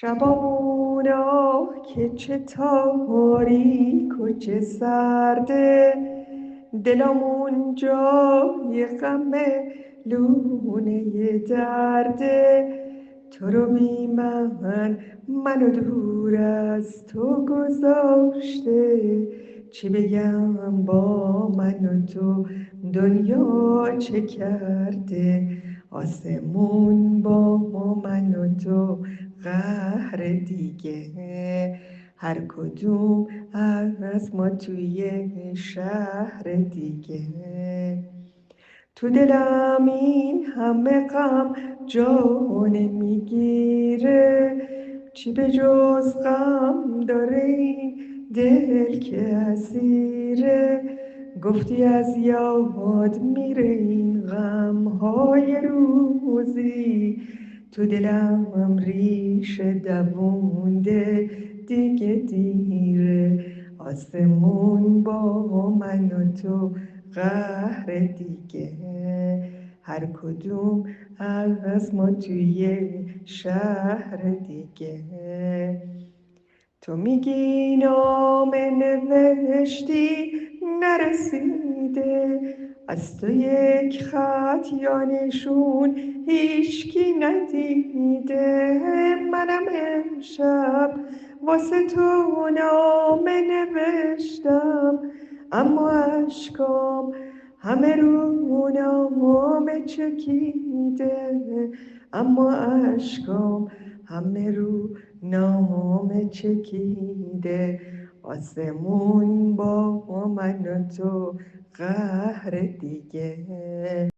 شبانا که چه تاریک و چه سرده، دلم اونجای غم لونه درده. تو رو بی منو دور از تو گذاشته. چی بگم با من و تو دنیا چه کرده. آسمون با من و تو قهر دیگه. هر کدوم از ما توی شهر دیگه. تو دلم این همه غم جا نمیگیره. چی به جز غم داره این دل که اسیره. گفتی از یاد میره این غم های روزی. تو دلم ریشه دوونده دیگه دیره. آسمون با من و تو قهر دیگه. هر کدوم از ما توی شهر دیگه. تو میگی نامه نوشتی نرسیده. از تو یک خط یا نشون هیچکی ندیده. منم امشب واسه تو نامه نوشتم، اما اشکام همه رو نامه چکیده. اما اشکام همه رو نامه چکیده. آسمون با من و تو قهر دیگه.